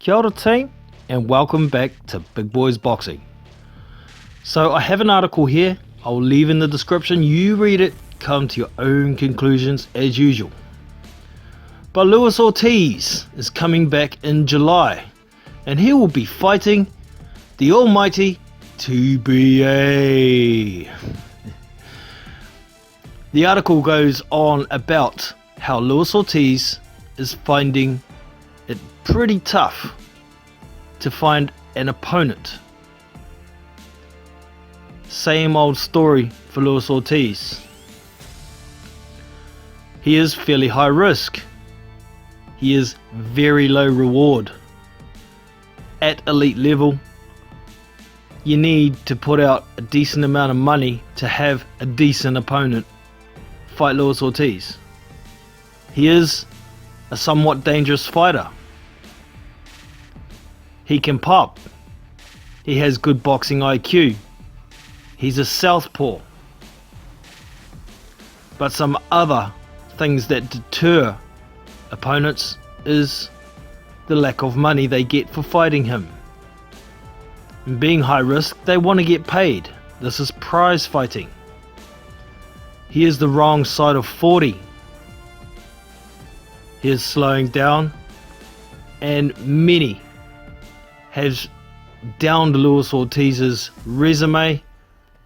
Kia ora team, and welcome back to Big Boys Boxing. So I have an article here, I'll leave in the description, you read it, come to your own conclusions as usual. But Luis Ortiz is coming back in July, and he will be fighting the almighty TBA. The article goes on about how Luis Ortiz is finding it pretty tough to find an opponent. Same old story for Luis Ortiz. He is fairly high risk. He is very low reward. At elite level, you need to put out a decent amount of money to have a decent opponent fight Luis Ortiz. He is a somewhat dangerous fighter. He can pop. He has good boxing IQ. He's a southpaw. But some other things that deter opponents is the lack of money they get for fighting him. And being high risk, they want to get paid. This is prize fighting. He is the wrong side of 40. He is slowing down, and many have downed Luis Ortiz's resume.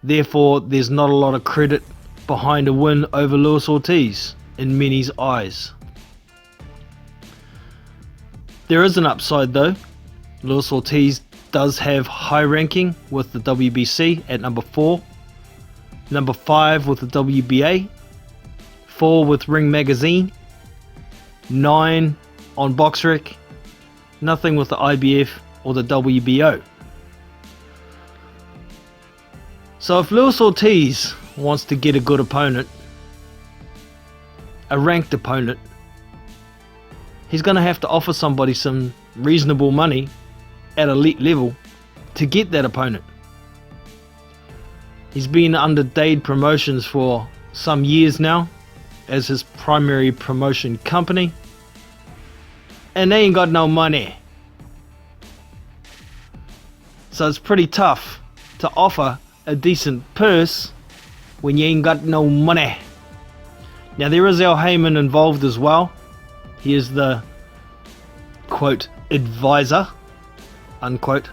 Therefore, there's not a lot of credit behind a win over Luis Ortiz in many's eyes. There is an upside though. Luis Ortiz does have high ranking with the WBC at number 4, number 5 with the WBA, 4 with Ring Magazine, 9 on BoxRec, nothing with the IBF or the WBO. So if Luis Ortiz wants to get a good opponent, a ranked opponent, he's going to have to offer somebody some reasonable money at elite level to get that opponent. He's been under Dade Promotions for some years now as his primary promotion company, and they ain't got no money. So it's pretty tough to offer a decent purse when you ain't got no money. Now there is Al Heyman involved as well. He is the quote advisor unquote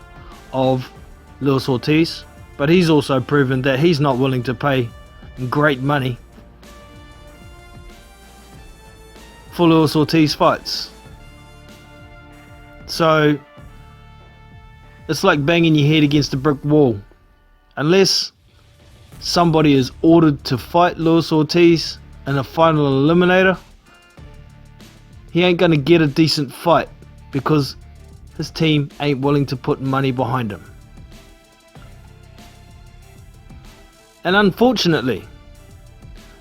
of Luis Ortiz, but he's also proven that he's not willing to pay great money for Luis Ortiz fights. So it's like banging your head against a brick wall. Unless somebody is ordered to fight Luis Ortiz in a final eliminator, he ain't gonna get a decent fight because his team ain't willing to put money behind him. And unfortunately,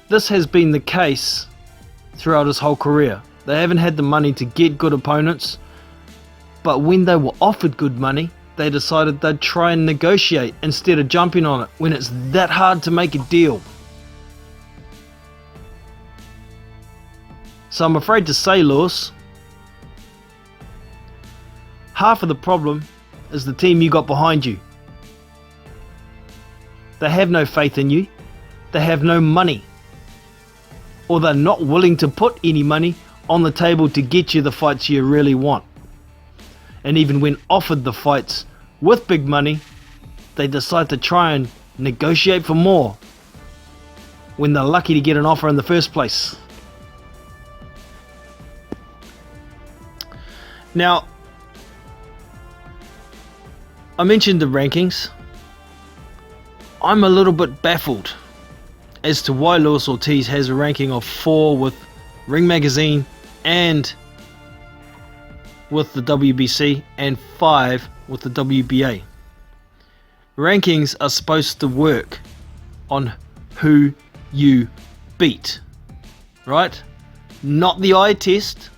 this has been the case throughout his whole career. They haven't had the money to get good opponents, but when they were offered good money, they decided they'd try and negotiate instead of jumping on it when it's that hard to make a deal. So I'm afraid to say, Luis, half of the problem is the team you got behind you. They have no faith in you, they have no money, or they're not willing to put any money on the table to get you the fights you really want. And even when offered the fights with big money, they decide to try and negotiate for more when they're lucky to get an offer in the first place. Now, I mentioned the rankings. I'm a little bit baffled as to why Luis Ortiz has a ranking of 4 with Ring Magazine and with the WBC and 5 with the WBA. Rankings are supposed to work on who you beat, right? Not the eye test,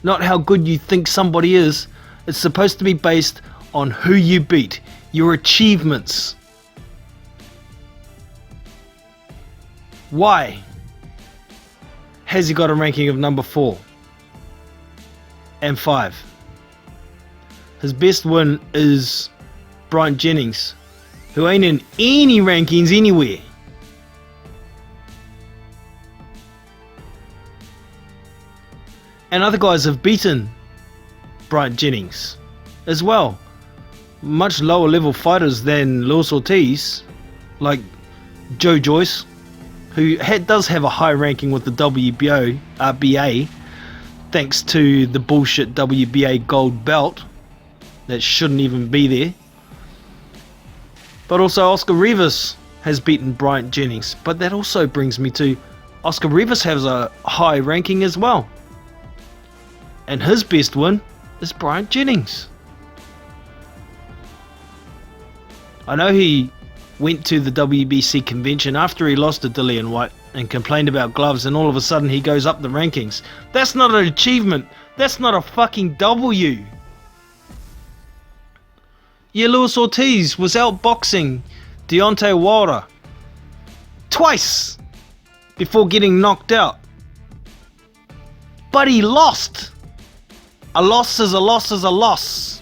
not how good you think somebody is. It's supposed to be based on who you beat, your achievements. Why has he got a ranking of number 4 and 5? his best win is Bryant Jennings, who ain't in any rankings anywhere. And other guys have beaten Bryant Jennings as well. Much lower level fighters than Luis Ortiz, like Joe Joyce, who does have a high ranking with the WBA, thanks to the bullshit WBA gold belt that shouldn't even be there. But also Oscar Rivas has beaten Bryant Jennings, but that also brings me to Oscar Rivas has a high ranking as well, and his best win is Bryant Jennings. I know he went to the WBC convention after he lost to Dillian White and complained about gloves, and all of a sudden he goes up the rankings. That's not an achievement. That's not a fucking W. Yeah, Luis Ortiz was outboxing Deontay Wilder twice before getting knocked out. But he lost. A loss is a loss is a loss.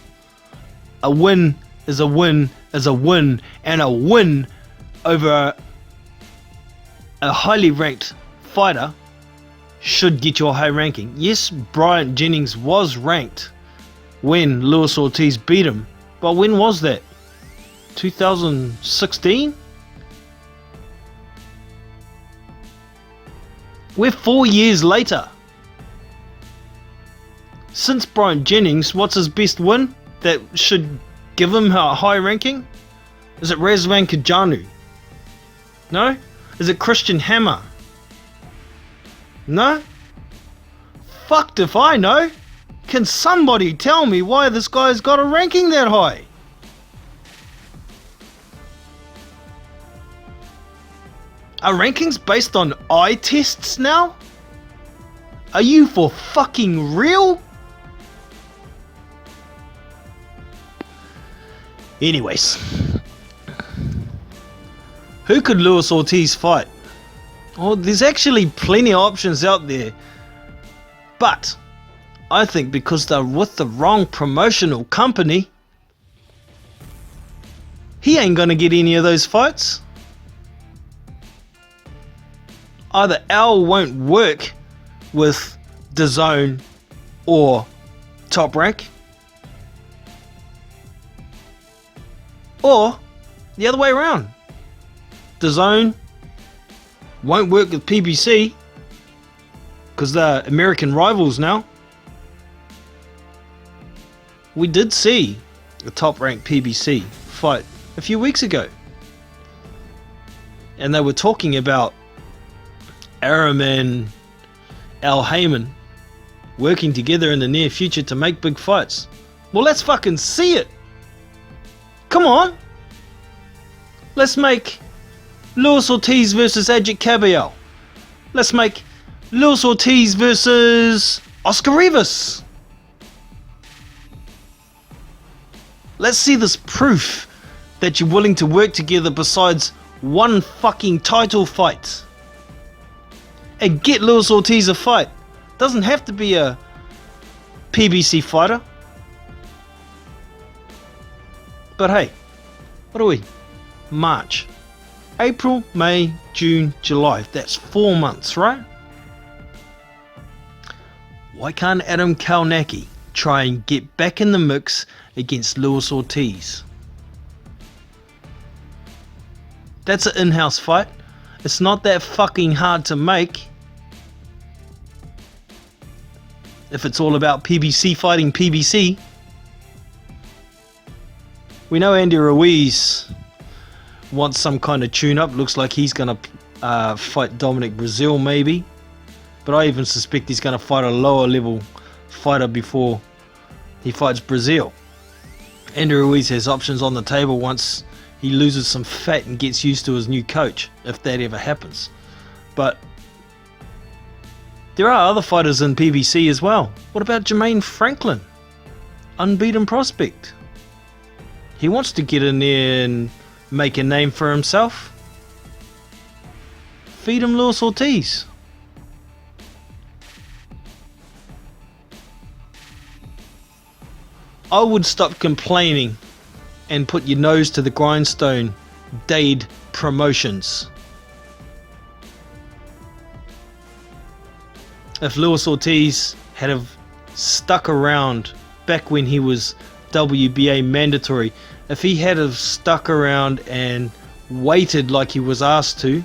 A win is a win is a win, and a win over a highly ranked fighter should get you a high ranking. Yes, Bryant Jennings was ranked when Luis Ortiz beat him, but when was that? 2016? We're 4 years later. Since Bryant Jennings, what's his best win that should give him a high ranking? Is it Razvan Kajanu? No? Is it Christian Hammer? No? Fucked if I know. Can somebody tell me why this guy's got a ranking that high? Are rankings based on eye tests now? Are you for fucking real? Anyways, who could Luis Ortiz fight? Oh, there's actually plenty of options out there, but I think because they're with the wrong promotional company, he ain't gonna get any of those fights. Either Al won't work with DAZN or Top Rank, or the other way around. DAZN won't work with PBC because they're American rivals now. We did see a Top Rank PBC fight a few weeks ago, and they were talking about Arum and Al Heyman working together in the near future to make big fights. Well, let's fucking see it. Come on. Let's make Luis Ortiz versus Ajit Cabello. Let's make Luis Ortiz versus Oscar Rivas. Let's see this proof that you're willing to work together besides one fucking title fight. And get Luis Ortiz a fight. Doesn't have to be a PBC fighter. But hey, what are we? March, April, May, June, July. That's 4 months, right? Why can't Adam Kalnacki try and get back in the mix against Luis Ortiz? That's an in-house fight. It's not that fucking hard to make. If it's all about PBC fighting PBC. We know Andy Ruiz wants some kind of tune-up. Looks like he's going to fight Dominic Brazil maybe. But I even suspect he's going to fight a lower level fighter before he fights Brazil. Andy Ruiz has options on the table once he loses some fat and gets used to his new coach, if that ever happens. But there are other fighters in PBC as well. What about Jermaine Franklin? Unbeaten prospect. He wants to get in there and make a name for himself. Feed him Luis Ortiz. I would stop complaining and put your nose to the grindstone, Dade Promotions. If Luis Ortiz had have stuck around back when he was WBA mandatory, if he had have stuck around and waited like he was asked to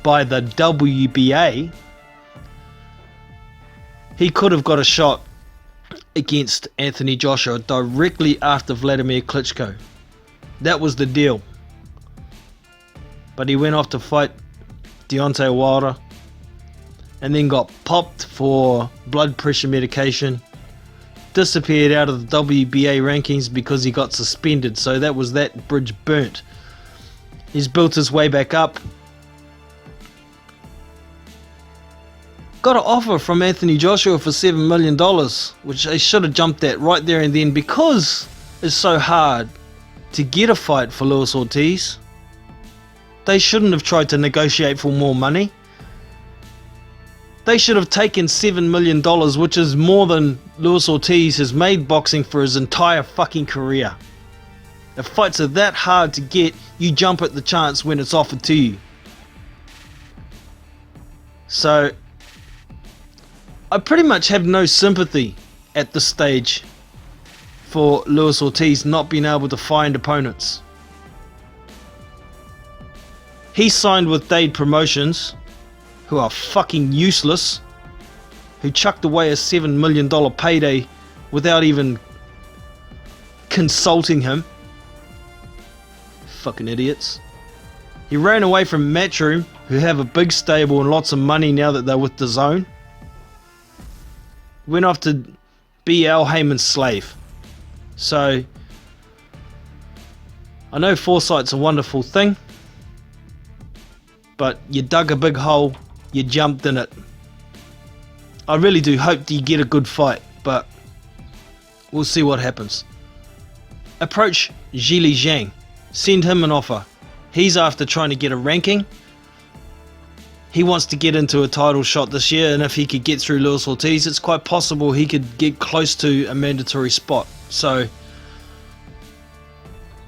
by the WBA, he could have got a shot against Anthony Joshua directly after Vladimir Klitschko. That was the deal. But he went off to fight Deontay Wilder and then got popped for blood pressure medication, disappeared out of the WBA rankings because he got suspended, so that was that bridge burnt. He's built his way back up. Got an offer from Anthony Joshua for $7 million, which they should have jumped at right there and then, because it's so hard to get a fight for Luis Ortiz. They shouldn't have tried to negotiate for more money. They should have taken $7 million, which is more than Luis Ortiz has made boxing for his entire fucking career. If fights are that hard to get, you jump at the chance when it's offered to you. So, I pretty much have no sympathy at this stage for Luis Ortiz not being able to find opponents. He signed with Dade Promotions, who are fucking useless, who chucked away a $7 million payday without even consulting him. Fucking idiots. He ran away from Matchroom, who have a big stable and lots of money now that they're with the Zone. Went off to be Al Heyman's slave. So, I know foresight's a wonderful thing, but you dug a big hole, you jumped in it. I really do hope that you get a good fight, but we'll see what happens. Approach Zhili Zhang. Send him an offer. He's after trying to get a ranking. He wants to get into a title shot this year, and if he could get through Luis Ortiz, it's quite possible he could get close to a mandatory spot. So,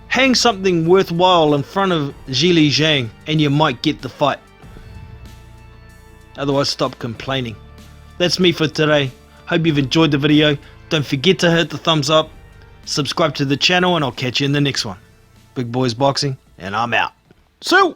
hang something worthwhile in front of Zhili Zhang and you might get the fight. Otherwise, stop complaining. That's me for today. Hope you've enjoyed the video. Don't forget to hit the thumbs up, subscribe to the channel, and I'll catch you in the next one. Big Boys Boxing, and I'm out. So.